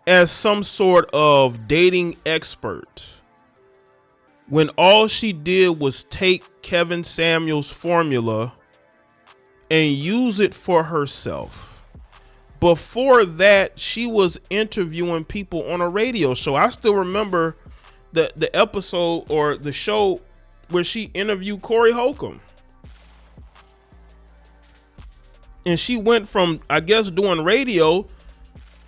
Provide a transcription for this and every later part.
as some sort of dating expert when all she did was take Kevin Samuels' formula and use it for herself. Before that, she was interviewing people on a radio show. I still remember the episode or the show where she interviewed Corey Holcomb. And she went from, I guess, doing radio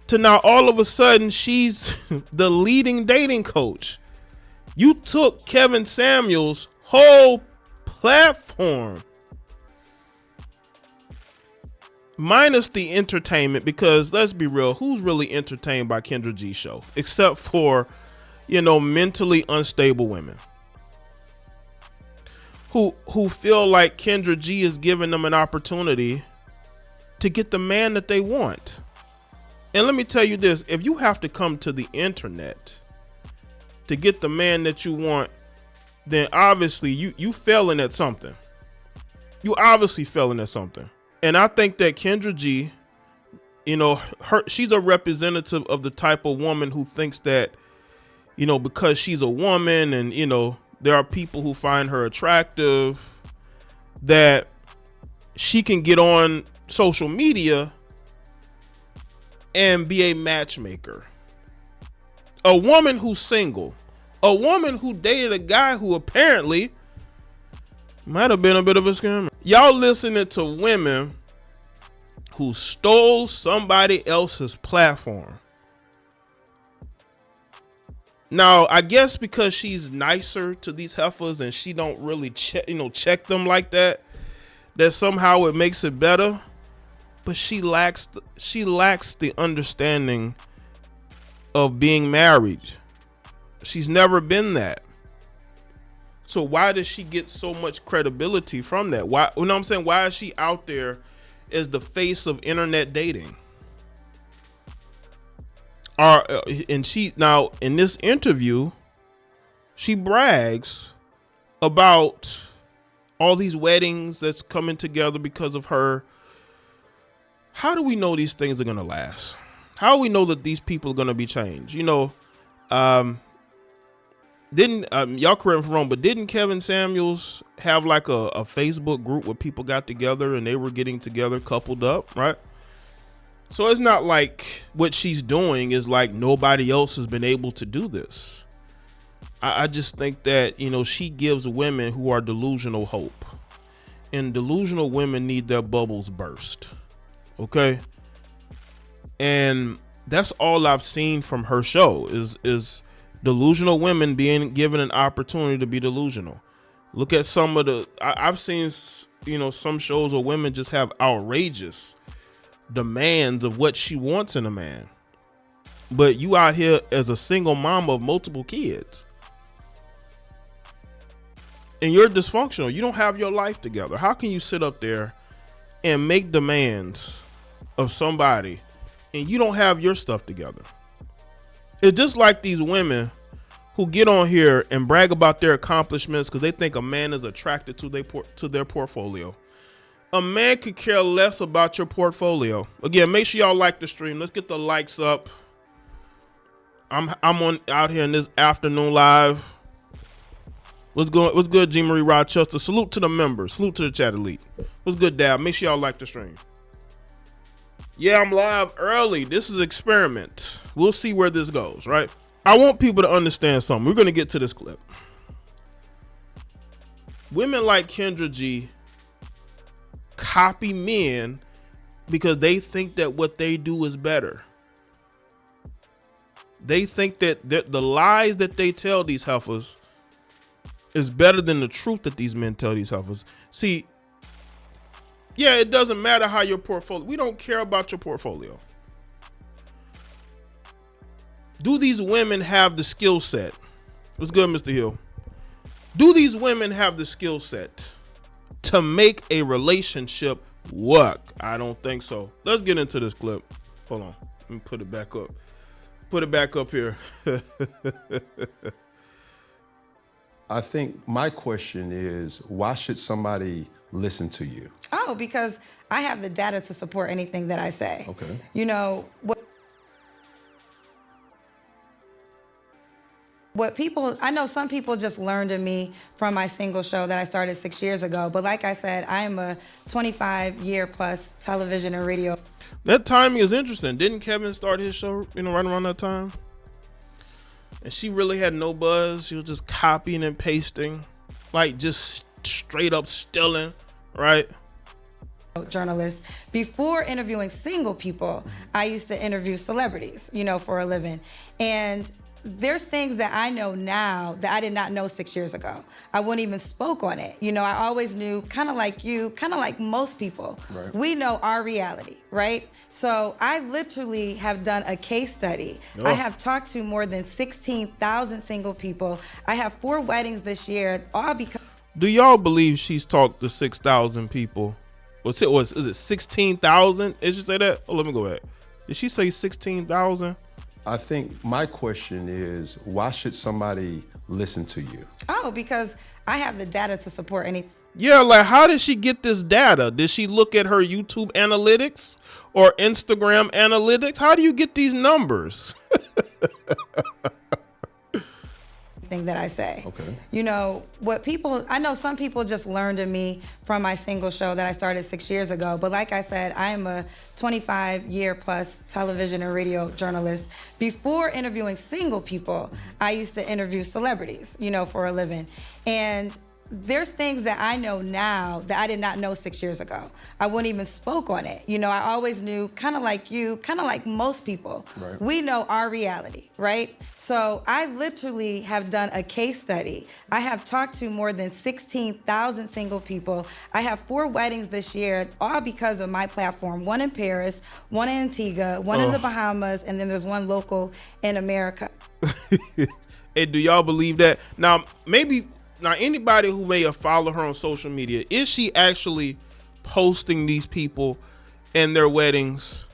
to now all of a sudden she's the leading dating coach. You took Kevin Samuels' whole platform, minus the entertainment, because let's be real, who's really entertained by Kendra G show except for, mentally unstable women who feel like Kendra G is giving them an opportunity to get the man that they want. And let me tell you this, if you have to come to the internet to get the man that you want, then obviously you failing at something. You obviously failing at something. And I think that Kendra G, she's a representative of the type of woman who thinks that, because she's a woman and, there are people who find her attractive, that she can get on social media and be a matchmaker. A woman who's single, a woman who dated a guy who apparently might have been a bit of a scammer. Y'all listening to women who stole somebody else's platform. Now, I guess because she's nicer to these heifers and she don't really check them like that somehow it makes it better. But she lacks the understanding of being married. She's never been that. So why does she get so much credibility from that? Why, you know what I'm saying? Why is she out there as the face of internet dating? And she, now in this interview, she brags about all these weddings that's coming together because of her. How do we know these things are going to last? How do we know that these people are going to be changed? Didn't y'all correct me if I'm wrong, but didn't Kevin Samuels have like a Facebook group where people got together and they were getting together coupled up, right? So it's not like what she's doing is like nobody else has been able to do this. I just think that, she gives women who are delusional hope, and delusional women need their bubbles burst. Okay. And that's all I've seen from her show is delusional women being given an opportunity to be delusional. Look at some of I've seen, some shows where women just have outrageous demands of what she wants in a man. But you out here as a single mom of multiple kids and you're dysfunctional. You don't have your life together. How can you sit up there and make demands of somebody and you don't have your stuff together? It's just like these women who get on here and brag about their accomplishments because they think a man is attracted to their portfolio. A man could care less about your portfolio. Again, make sure y'all like the stream. Let's get the likes up. I'm out here in this afternoon live. What's good, G. Marie Rochester? Salute to the members. Salute to the chat elite. What's good, Dab? Make sure y'all like the stream. Yeah, I'm live early. This is experiment. We'll see where this goes, right? I want people to understand something. We're going to get to this clip. Women like Kendra G copy men because they think that what they do is better. They think that the lies that they tell these heifers is better than the truth that these men tell these heifers. See, yeah, it doesn't matter how your portfolio, we don't care about your portfolio. Do these women have the skill set? What's good, Mr. Hill? Do these women have the skill set to make a relationship work? I don't think so. Let's get into this clip. Hold on. Let me put it back up. Put it back up here. I think my question is, why should somebody listen to you? Oh, because I have the data to support anything that I say. Okay. I know some people just learned of me from my single show that I started 6 years ago. But like I said, I am a 25-year plus television and radio. That timing is interesting. Didn't Kevin start his show, right around that time? And she really had no buzz. She was just copying and pasting, like just straight up stealing, right? Journalist. Before interviewing single people, I used to interview celebrities, for a living. And there's things that I know now that I did not know 6 years ago. I wouldn't even spoke on it. I always knew, kind of like you, kind of like most people, right. We know our reality, right? So I literally have done a case study. Oh. I have talked to more than 16,000 single people. I have 4 weddings this year, all because... Do y'all believe she's talked to 6,000 people? Is it 16,000? Did she say that? Oh, let me go back. Did she say 16,000? I think my question is, why should somebody listen to you? Oh, because I have the data to support anything. Yeah, like how did she get this data? Did she look at her YouTube analytics or Instagram analytics? How do you get these numbers? Thing that I say. Okay. I know some people just learned of me from my single show that I started 6 years ago. But like I said, I am a 25-year plus television and radio journalist. Before interviewing single people, I used to interview celebrities, for a living. And there's things that I know now that I did not know 6 years ago. I wouldn't even spoke on it. I always knew, kind of like you, kind of like most people, right. We know our reality, right? So I literally have done a case study. I have talked to more than 16,000 single people. I have 4 weddings this year, all because of my platform. 1 in Paris, 1 in Antigua, 1 in the Bahamas, and then there's 1 local in America. Hey, do y'all believe that? Now, anybody who may have followed her on social media, is she actually posting these people and their weddings?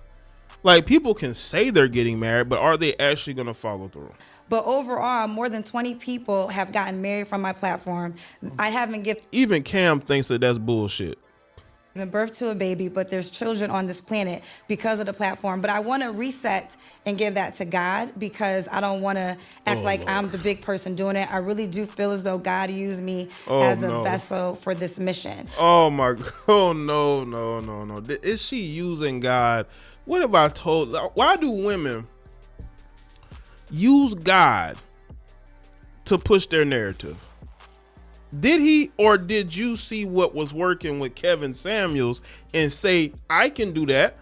Like, people can say they're getting married, but are they actually going to follow through? But overall, more than 20 people have gotten married from my platform. I haven't given... Even Cam thinks that that's bullshit. Given birth to a baby, but there's children on this planet because of the platform. But I want to reset and give that to God, because I don't want to act like Lord. I'm the big person doing it. I really do feel as though God used me as a vessel for this mission. Oh my, no. Is she using God? What have I told? Why do women use God to push their narrative? Did he or did you see what was working with Kevin Samuels and say, I can do that?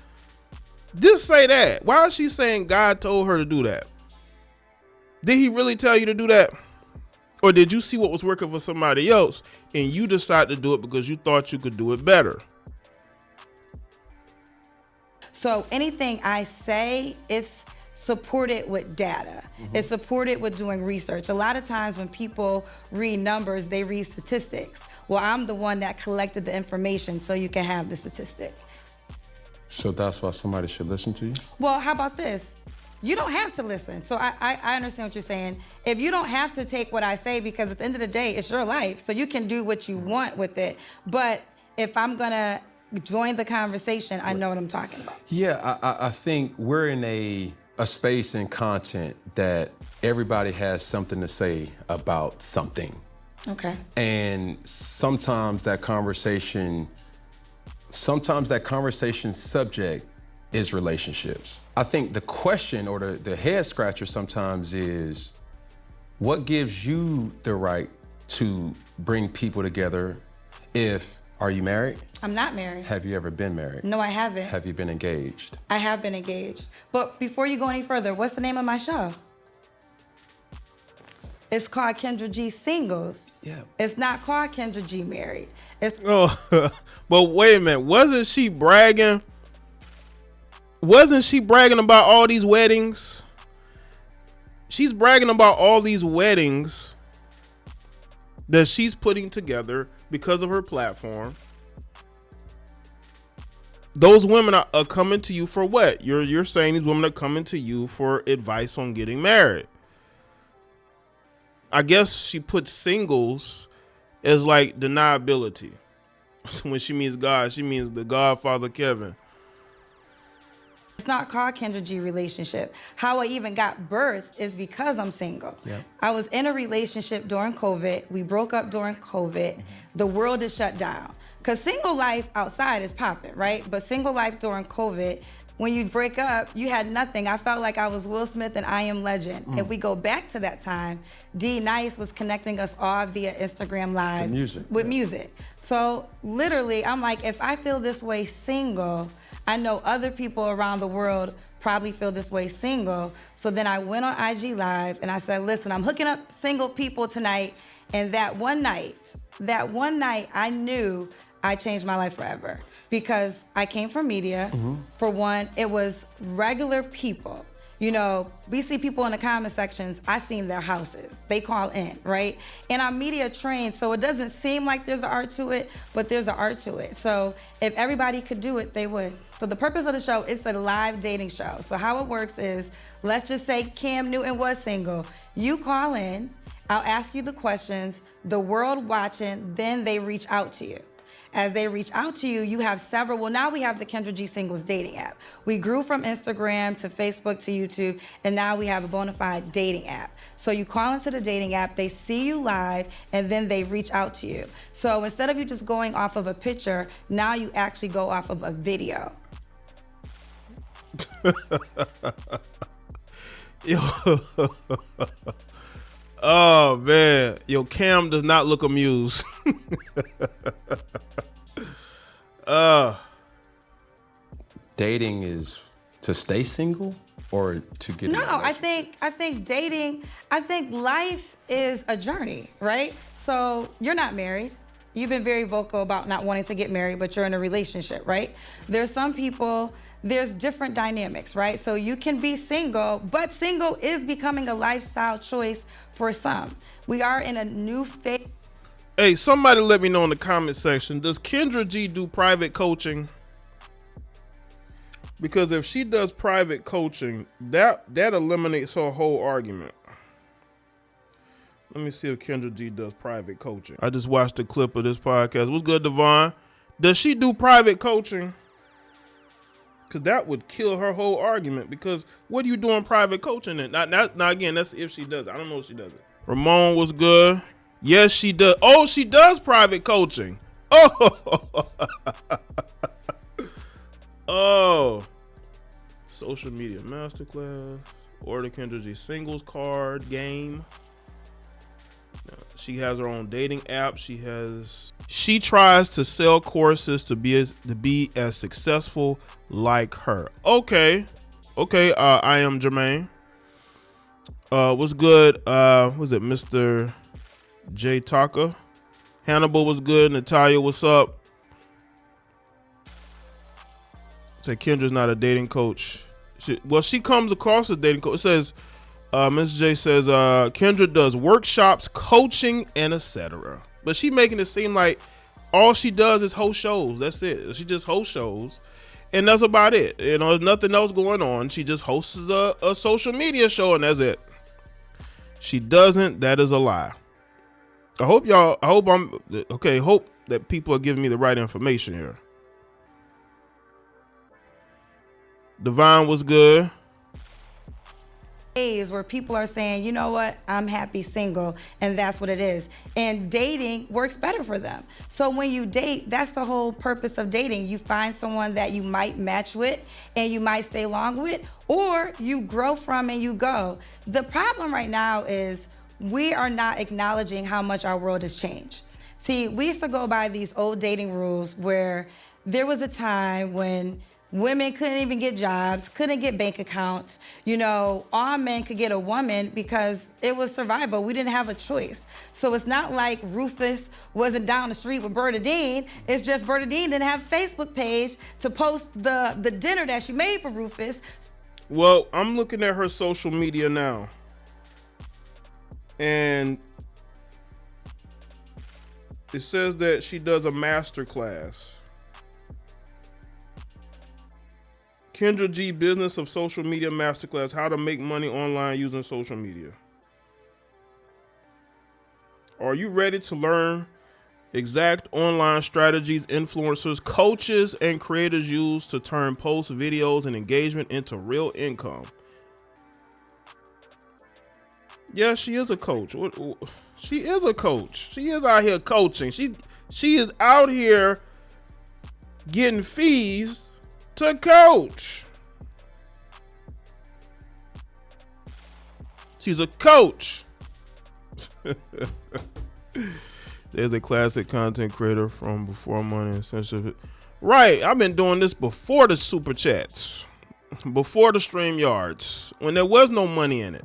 Just say that. Why is she saying God told her to do that? Did he really tell you to do that? Or did you see what was working for somebody else and you decided to do it because you thought you could do it better? So anything I say, it's supported with data. It's supported with doing research. A lot of times when people read numbers, they read statistics. Well, I'm the one that collected the information so you can have the statistic. So that's why somebody should listen to you? Well, how about this? You don't have to listen. So I understand what you're saying. If you don't have to take what I say, because at the end of the day, it's your life, so you can do what you want with it. But if I'm gonna join the conversation, I know what I'm talking about. Yeah, I think we're in a space and content that everybody has something to say about something. Okay. And sometimes that conversation subject is relationships. I think the question or the head scratcher sometimes is, what gives you the right to bring people together? Are you married? I'm not married. Have you ever been married? No, I haven't. Have you been engaged? I have been engaged. But before you go any further, what's the name of my show? It's called Kendra G Singles. Yeah. It's not called Kendra G Married. But wait a minute. Wasn't she bragging about all these weddings? She's bragging about all these weddings that she's putting together because of her platform. Those women are coming to you for what? You're saying these women are coming to you for advice on getting married. I guess she puts singles as like deniability. So when she means God, she means the Godfather Kevin. It's not called Kendra G relationship. How I even got birth is because I'm single. Yep. I was in a relationship during COVID. We broke up during COVID. The world is shut down. Because single life outside is popping, right? But single life during COVID, when you break up, you had nothing. I felt like I was Will Smith and I Am Legend. If we go back to that time, D Nice was connecting us all via Instagram Live with music. So literally, I'm like, if I feel this way single, I know other people around the world probably feel this way single. So then I went on IG Live and I said, listen, I'm hooking up single people tonight. And that one night, I knew I changed my life forever because I came from media. For one, it was regular people. You know, we see people in the comment sections, I seen their houses. They call in, right? And I'm media trained, so it doesn't seem like there's an art to it, but there's an art to it. So if everybody could do it, they would. So the purpose of the show, it's a live dating show. So how it works is, let's just say Cam Newton was single. You call in, I'll ask you the questions, the world watching, then they reach out to you. As they reach out to you, you have several. Well, now we have the Kendra G Singles dating app. We grew from Instagram to Facebook to YouTube, and now we have a bona fide dating app. So you call into the dating app, they see you live, and then they reach out to you. So instead of you just going off of a picture, now you actually go off of a video. Yo. Oh man, yo, Cam does not look amused. Dating is to stay single or to get No, I think dating, I think life is a journey, right? So you're not married. You've been very vocal about not wanting to get married, but you're in a relationship, right? There's some people, there's different dynamics, right? So you can be single, but single is becoming a lifestyle choice for some. We are in a new phase. Hey, somebody let me know in the comment section, does Kendra G do private coaching? Because if she does private coaching, that eliminates her whole argument. Let me see if Kendra G does private coaching. I just watched a clip of this podcast. What's good, Devon? Does she do private coaching? Because that would kill her whole argument. Because what are you doing private coaching in? Now again, that's if she does it. I don't know if she does it. Ramon was good. Yes, she does. Oh, she does private coaching. Oh. Oh. Social media masterclass. Order Kendra G singles card game. She has her own dating app. She tries to sell courses to be as successful like her. Okay. I am Jermaine. What's good? Was it Mr. J Taka? Hannibal was good. Natalia, what's up? Say Kendra's not a dating coach. She comes across as a dating coach. It says, Ms. J says, Kendra does workshops, coaching, and etc. But she making it seem like all she does is host shows. That's it. She just hosts shows, and that's about it. You know, there's nothing else going on. She just hosts a social media show, and that's it. She doesn't. That is a lie. I hope that people are giving me the right information here. Divine was good. Where people are saying, you know what, I'm happy single, and that's what it is. And dating works better for them. So when you date, that's the whole purpose of dating. You find someone that you might match with and you might stay long with, or you grow from and you go. The problem right now is we are not acknowledging how much our world has changed. See, we used to go by these old dating rules where there was a time when women couldn't even get jobs, couldn't get bank accounts. You know, all men could get a woman because it was survival. We didn't have a choice. So it's not like Rufus wasn't down the street with Bernadine. It's just Bernadine didn't have a Facebook page to post the dinner that she made for Rufus. Well, I'm looking at her social media now. And it says that she does a master class. Kendra G Business of Social Media Masterclass, how to make money online using social media. Are you ready to learn Exact online strategies influencers, coaches, and creators use to turn posts, videos, and engagement into real income. Yeah, she is a coach. She is a coach. She is out here coaching. She is out here getting fees to coach. She's a coach. There's a classic content creator from before money essentially. Right, I've been doing this before the super chats, before the StreamYards, when there was no money in it.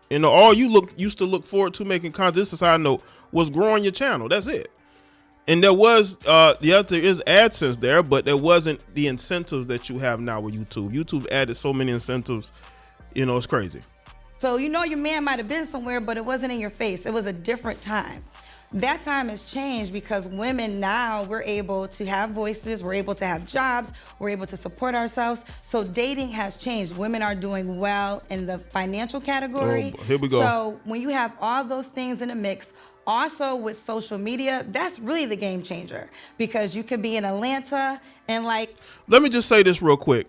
You know, all you used to look forward to making content, this is how I know, was growing your channel. That's it. And there was, there is AdSense there, but there wasn't the incentives that you have now with YouTube. YouTube added so many incentives, you know, it's crazy. So you know your man might have been somewhere, but it wasn't in your face. It was a different time. That time has changed because women now, we're able to have voices, we're able to have jobs, we're able to support ourselves. So dating has changed. Women are doing well in the financial category. Oh, here we go. So when you have all those things in a mix, also with social media, that's really the game changer because you could be in Atlanta and like. Let me just say this real quick.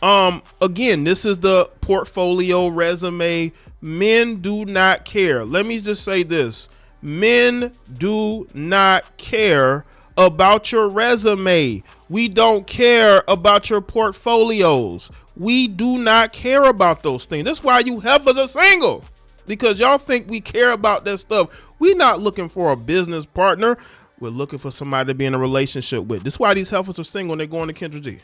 Again, this is the portfolio resume. Men do not care. Let me just say this. Men do not care about your resume. We don't care about your portfolios. We do not care about those things. That's why you heifers are single, because y'all think we care about that stuff. We're not looking for a business partner. We're looking for somebody to be in a relationship with. That's why these heifers are single and they're going to Kendra G.